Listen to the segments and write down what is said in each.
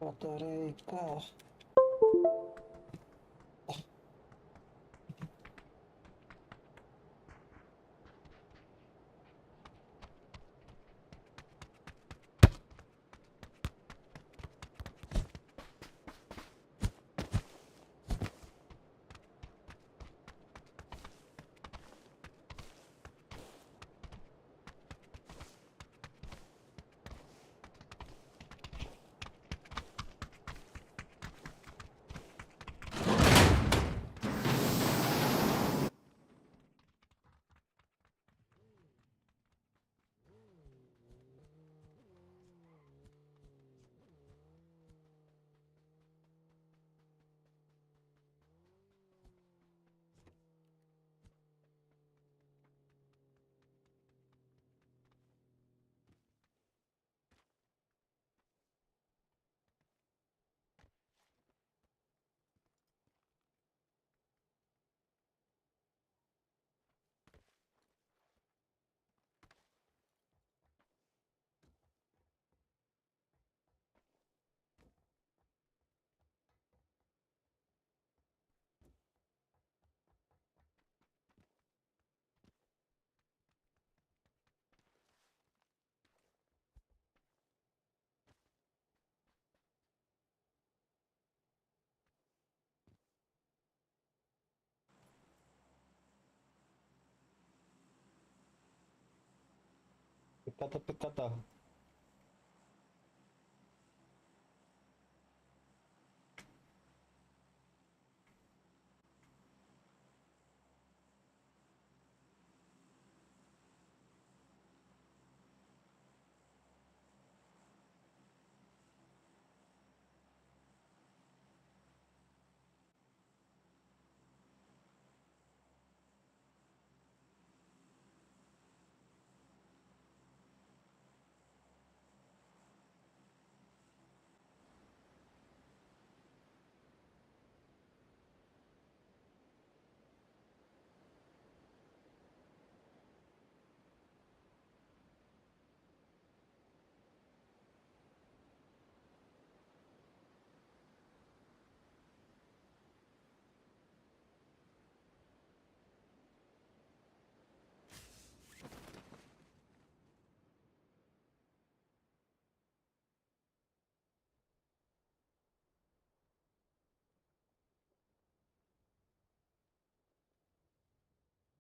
Батарейка. Пиката.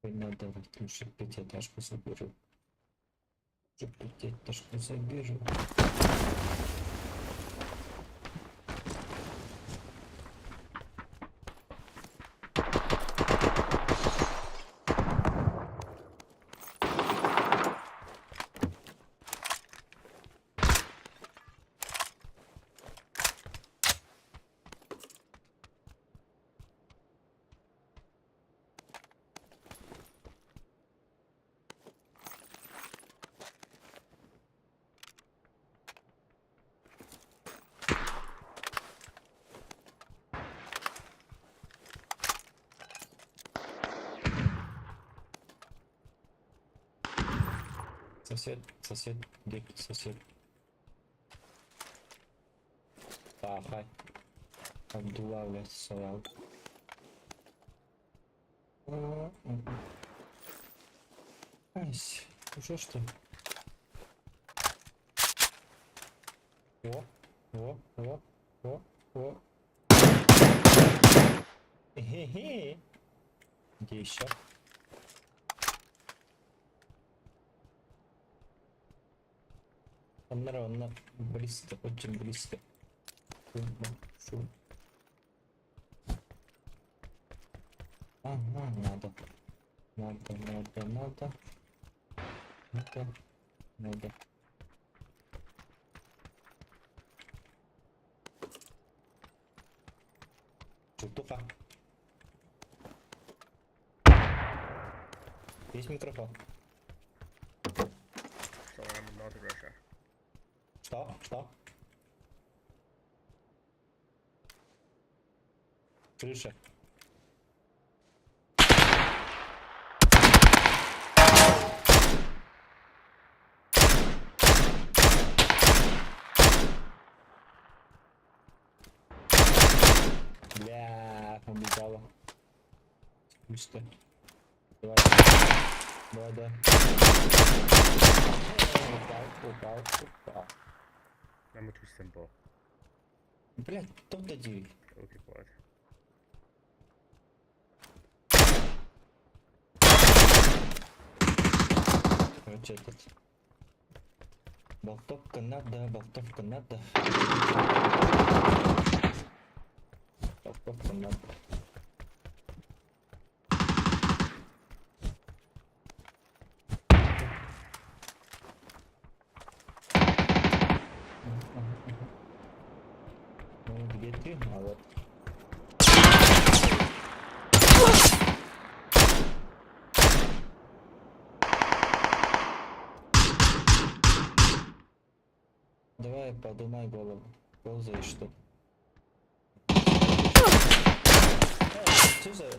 Надо лучше пятиэтажку заберу. Пятиэтажку заберу. Сосед, где сосед? Пахай. Абдулла салал. Айс, уже что? О. Хе-хе. Где еще? Он близко, очень близко. Шум. Ага, надо. Чутуха. Есть микрофон? Что? Крыша. Близко. Давай. Давай, да. Упал. Number 2 simple. Блять, кто-то дивит. Okay, what? Короче, этот. Болтовка надо, болтовка надо. Болтовка надо. Ну, где ты? А вот. Давай подумай голову. Ползаешь, что? Что за...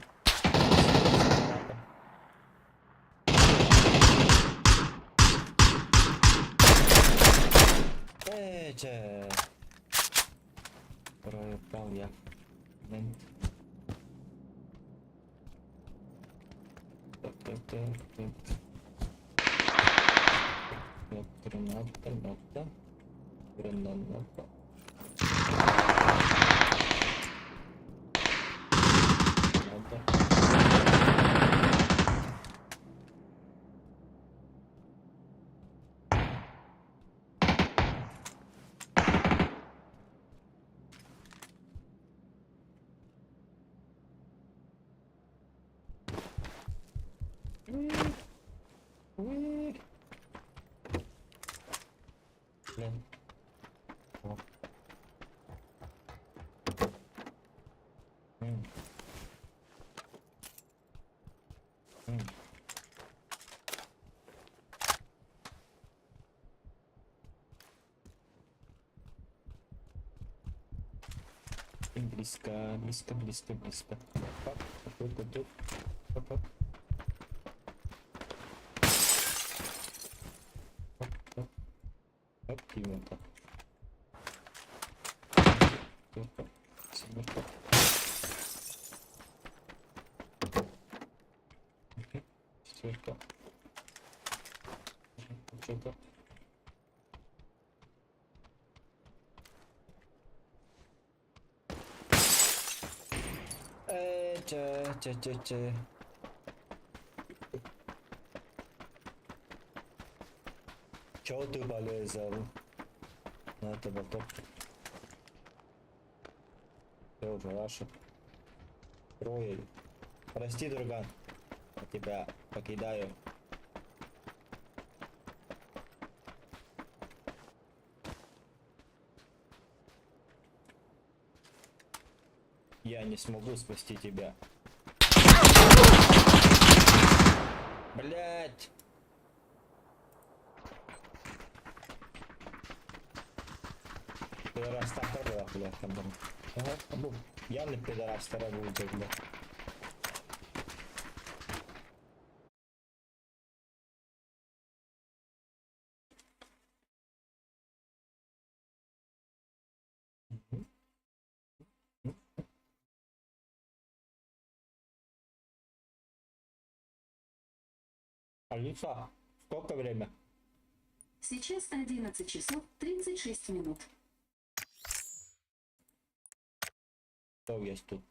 Эче. Проебал я. Мент. Так. Граната. Граната. Уи. Блин. О. М. М. Близко. Оп, тут. Оп. Оп, и вот так. Оп. Семерка. Четверка. Что-то. Че. Чё ты полезал? На это болток. Все уже ваше. Трое. Прости, друган. Я тебя покидаю. Я не смогу спасти тебя. Блять! Пидорас так была, блядь, там. Ага, ну, явный пидорас будет, блядь. Алиса, сколько время? Сейчас 11 часов 36 минут. Кто есть тут?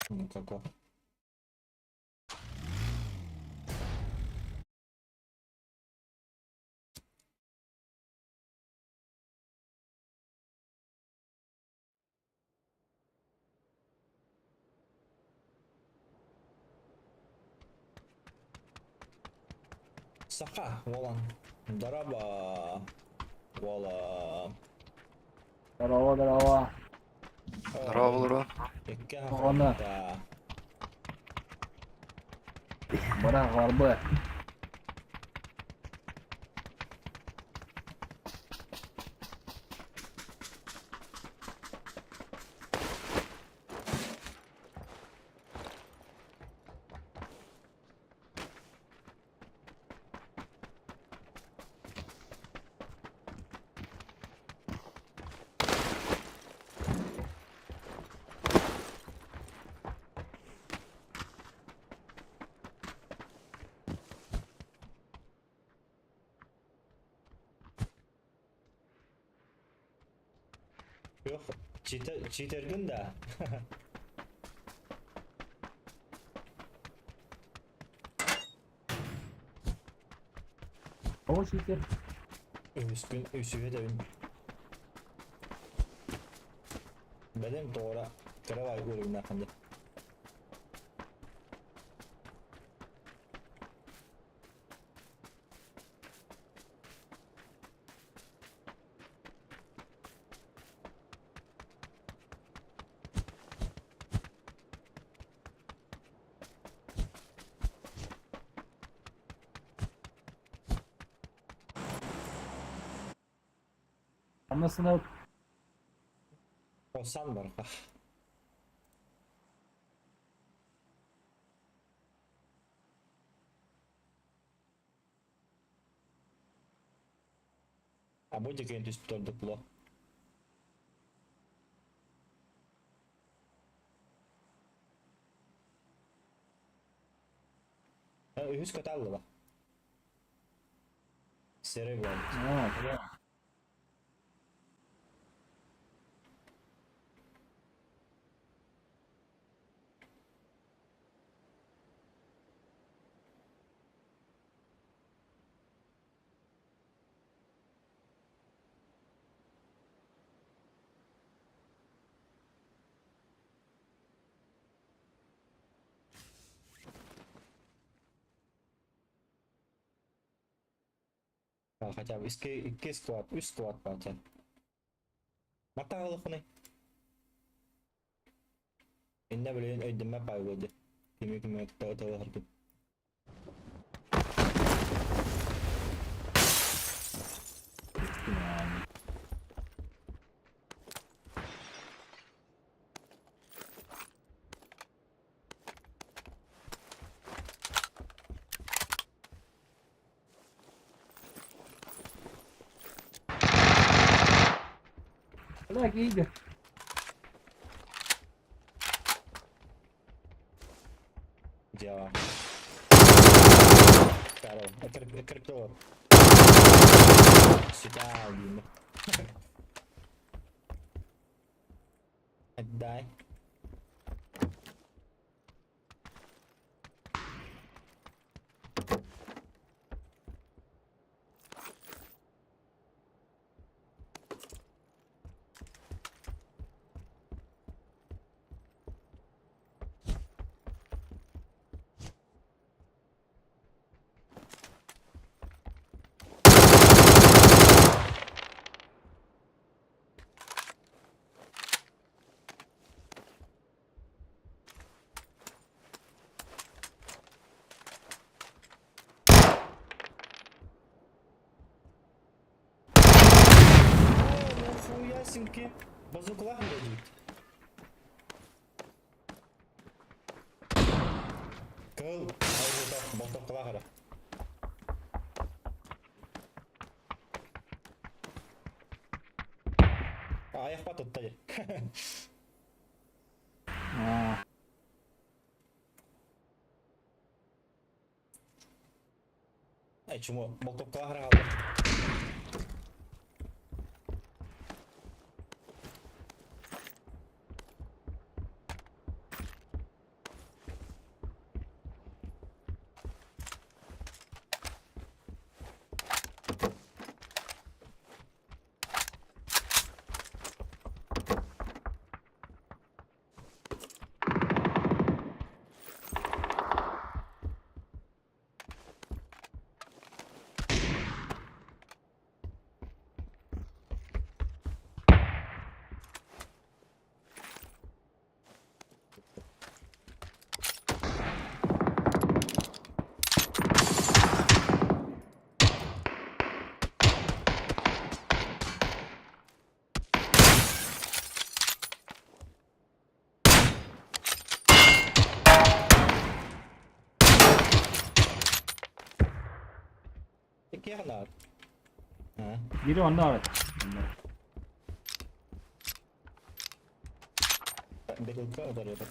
Ну какой? Саха, Волан. Дараба. Вола. Здорово. Здорово, Лурон. Яке Вона. файта. Бара гарбы. Yok. Cheater'dın da. O şeker. Üstüne de ün. Benim doğru. Kara var ölümün hakkında. Anasını O san var. Ha bu da köyün üstü tutulduk bu. Ha üst kat aldı bak. Sere bu. ha, tamam. Kaçam iki squat, üst squat kaçam. Mata kalau kau ni. Indah boleh demak apa aja. Kimi tahu harus. Yani. Bırak iyiydi. Jawab. Kalau ekor keluar. Sudah gini. Die. Ki bazukalar mı dedi? Kıl. Ayo bazukalar ada. Ayak patut tadi. Ha. Cuma bazukalar aldı. İki kadar. Ha. Biri onda var. Betul ke dari apa?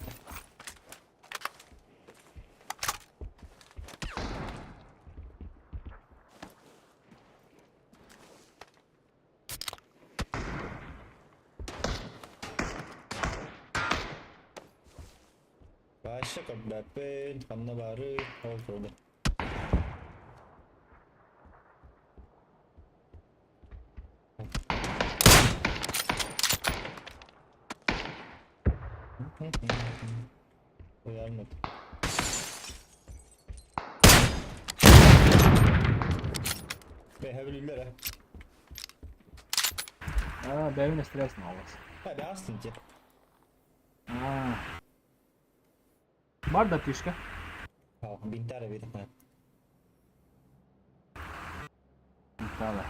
lascia col beppe, fanno vari, oltre. Uyarmadı. Behevliler ha. Bevine stres novac. Hadi astın ki. Bar da tiška. Ha, bintare vidim ha. Tale.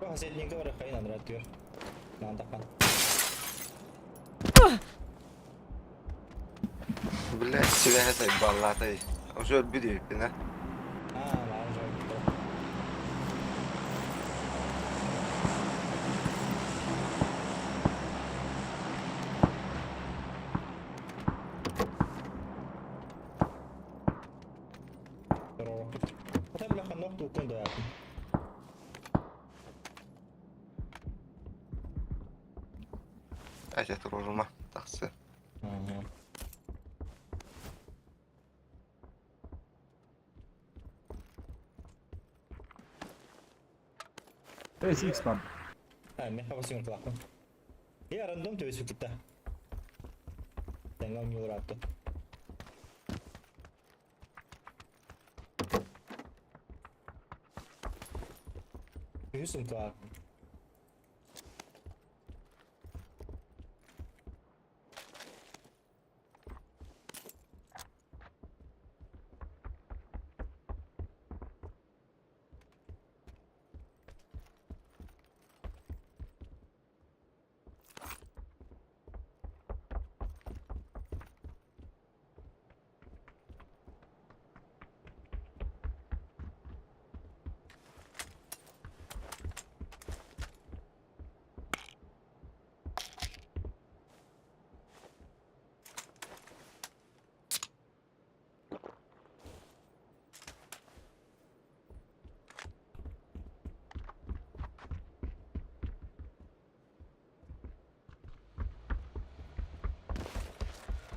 Kohan se linka var kayın andra diyor. Mantapan. Блядь, себя этой баллатой. Уже бери, да? Ha, lazım oldu. Pero tabii lakan noktu kondo yaptım. Эти тружма, так все. Hı. To je X pub. Ne havasını kulakım. Ya random tuh isu kita. Tengok nyuruh atau. Isu kulakım.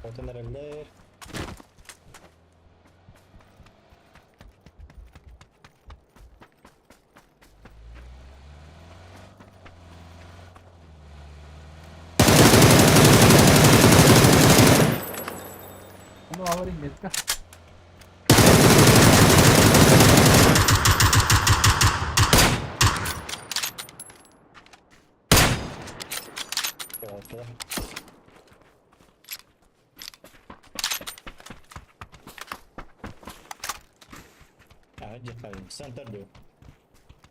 Ortalar eller. Onu alayım yeter. Orta. Hadi kayın. Center diyor.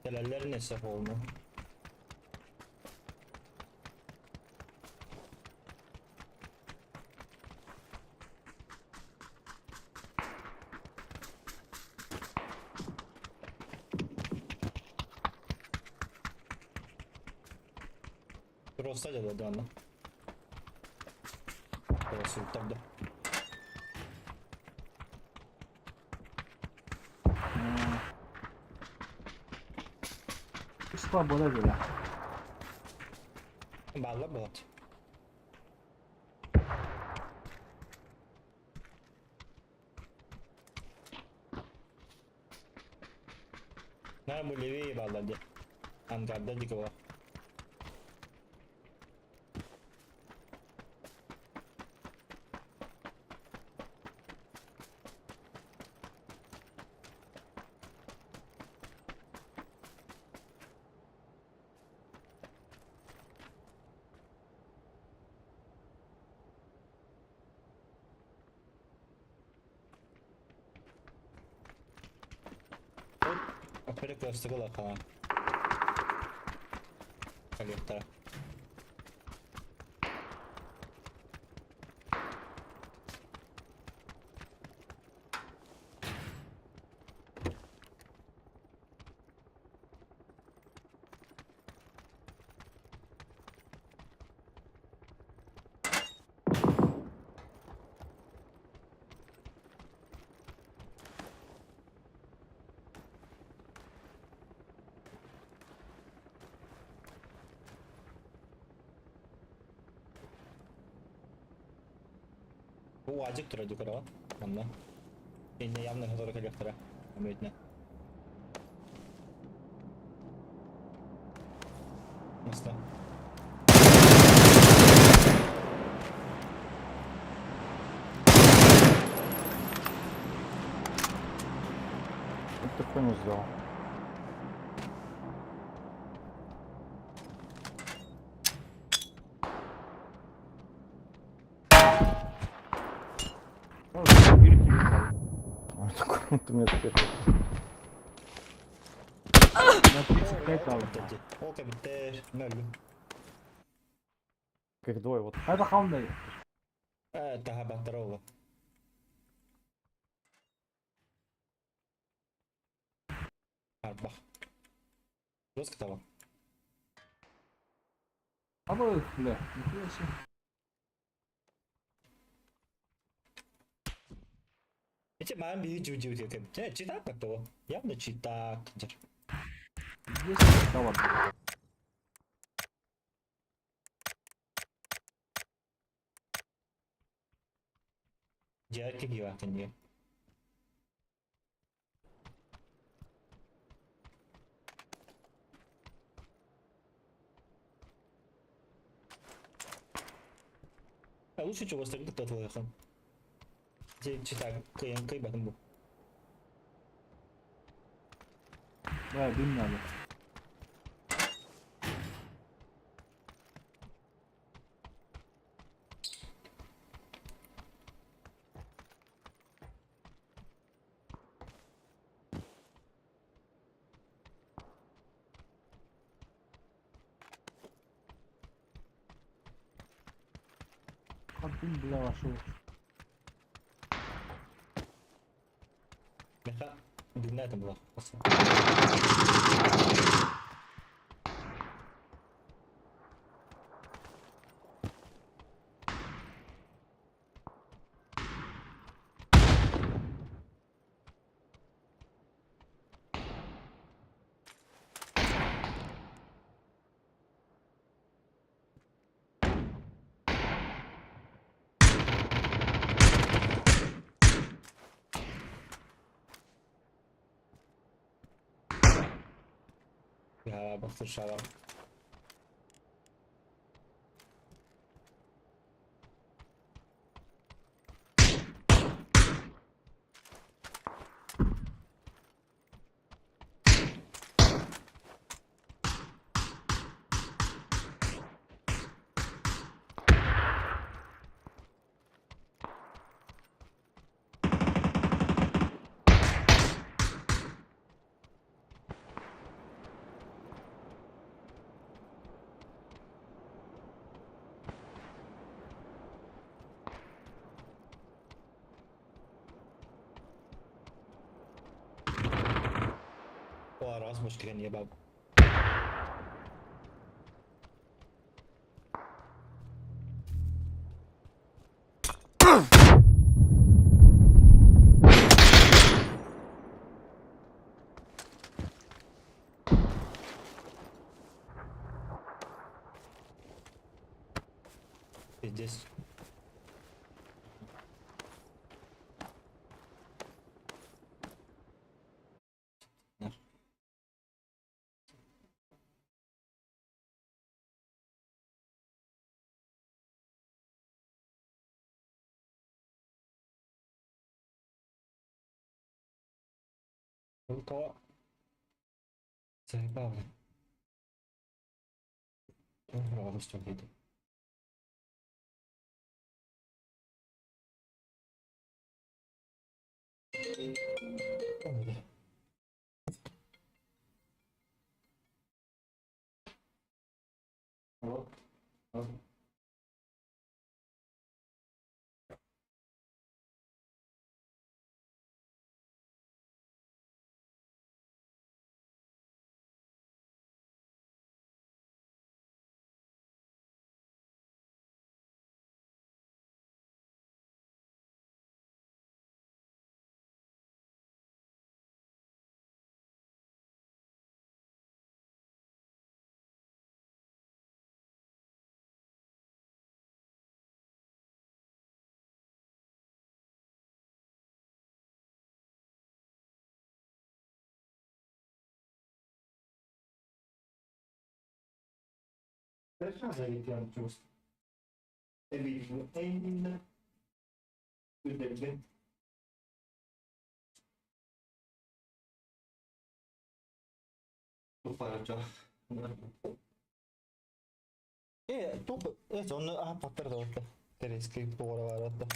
Telallerin hesap olma. Просто aja da ana. Terus tabii da. X pub ona göre. Balla bot. Nah, boleh balla dia. Angkat dia juga. Appena questo con la fa. Caglietta. wajib turadi ko'ra. Mana. Endi явно hozir kelyapti. Umidni. Nasıl? Что такое не сделал? Biri kimi kaldı. А, такой, ты мне теперь... Ben bir sprey kaldım. Bitti. Okey bitti. Ne oldu? Как двое, вот. Hadi bakalım dayı. Daha beter oldu. Hadi bak. Rızk tamam. Ama öfle. Öfle. İşte ben bir cücü diyor ki. Çitak bak o. Yapma çitak. Есть tamam. Ciğer gibi zaten diyor. Лучше чего остальных кто твой хан. Читай, кый batın bu. Baya bilmiyorum. Kalbim bile başlıyor. Meha dinledim bu. Nasıl? Ya bak dışarı. O aras مشكلة يا باب. Здесь. Только заебало. Играл, что видел. Вот. Tässä se ei tiedä just. Ei minä. Yhden. Tuppailla. Se on häppättärä tuotta. Teriski puolella että.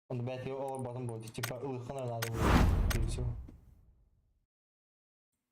On det bättre att avbata en båt, typ utan att ladda ut.